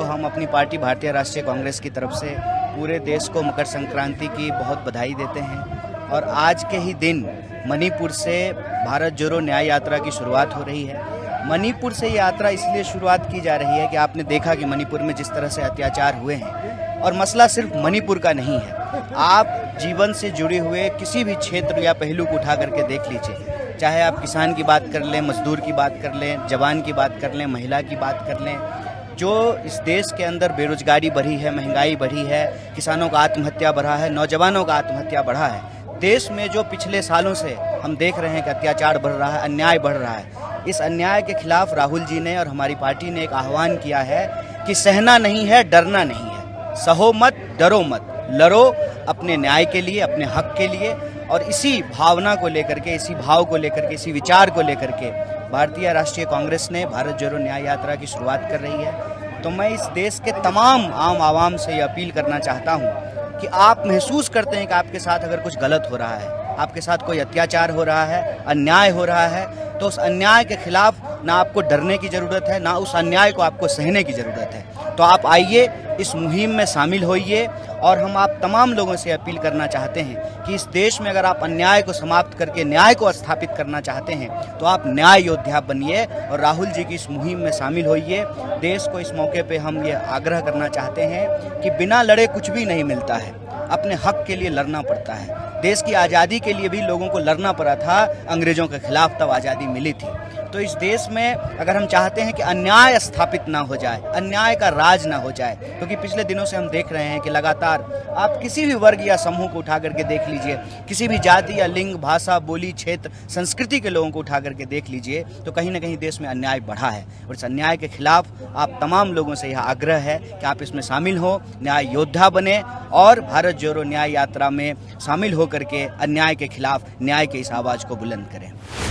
तो हम अपनी पार्टी भारतीय राष्ट्रीय कांग्रेस की तरफ से पूरे देश को मकर संक्रांति की बहुत बधाई देते हैं। और आज के ही दिन मणिपुर से भारत जोड़ो न्याय यात्रा की शुरुआत हो रही है। मणिपुर से यात्रा इसलिए शुरुआत की जा रही है कि आपने देखा कि मणिपुर में जिस तरह से अत्याचार हुए हैं, और मसला सिर्फ मणिपुर का नहीं है। आप जीवन से जुड़े हुए किसी भी क्षेत्र या पहलू को उठा करके देख लीजिए, चाहे आप किसान की बात कर लें, मजदूर की बात कर लें, जवान की बात कर लें, महिला की बात कर लें। जो इस देश के अंदर बेरोजगारी बढ़ी है, महंगाई बढ़ी है, किसानों का आत्महत्या बढ़ा है, नौजवानों का आत्महत्या बढ़ा है। देश में जो पिछले सालों से हम देख रहे हैं कि अत्याचार बढ़ रहा है, अन्याय बढ़ रहा है, इस अन्याय के खिलाफ राहुल जी ने और हमारी पार्टी ने एक आह्वान किया है कि सहना नहीं है, डरना नहीं है, सहो मत, डरो मत, लड़ो अपने न्याय के लिए, अपने हक के लिए। और इसी भावना को लेकर के, इसी भाव को लेकर के, इसी विचार को लेकर के भारतीय राष्ट्रीय कांग्रेस ने भारत जोड़ो न्याय यात्रा की शुरुआत कर रही है। तो मैं इस देश के तमाम आम आवाम से ये अपील करना चाहता हूँ कि आप महसूस करते हैं कि आपके साथ अगर कुछ गलत हो रहा है, आपके साथ कोई अत्याचार हो रहा है, अन्याय हो रहा है, तो उस अन्याय के खिलाफ ना आपको डरने की ज़रूरत है, ना उस अन्याय को आपको सहने की ज़रूरत है। तो आप आइए, इस मुहिम में शामिल होइए। और हम आप तमाम लोगों से अपील करना चाहते हैं कि इस देश में अगर आप अन्याय को समाप्त करके न्याय को स्थापित करना चाहते हैं तो आप न्याय योद्धा बनिए और राहुल जी की इस मुहिम में शामिल होइए। देश को इस मौके पे हम ये आग्रह करना चाहते हैं कि बिना लड़े कुछ भी नहीं मिलता है, अपने हक के लिए लड़ना पड़ता है। देश की आज़ादी के लिए भी लोगों को लड़ना पड़ा था, अंग्रेज़ों के खिलाफ तब आज़ादी मिली थी। तो इस देश में अगर हम चाहते हैं कि अन्याय स्थापित ना हो जाए, अन्याय का राज ना हो जाए, क्योंकि पिछले दिनों से हम देख रहे हैं कि लगातार आप किसी भी वर्ग या समूह को उठा करके देख लीजिए, किसी भी जाति या लिंग, भाषा, बोली, क्षेत्र, संस्कृति के लोगों को उठा करके देख लीजिए, तो कहीं ना कहीं देश में अन्याय बढ़ा है। और इस अन्याय के खिलाफ आप तमाम लोगों से यह आग्रह है कि आप इसमें शामिल हो, न्याय योद्धा बने और भारत जोड़ो न्याय यात्रा में शामिल होकर के अन्याय के खिलाफ न्याय के इस आवाज़ को बुलंद करें।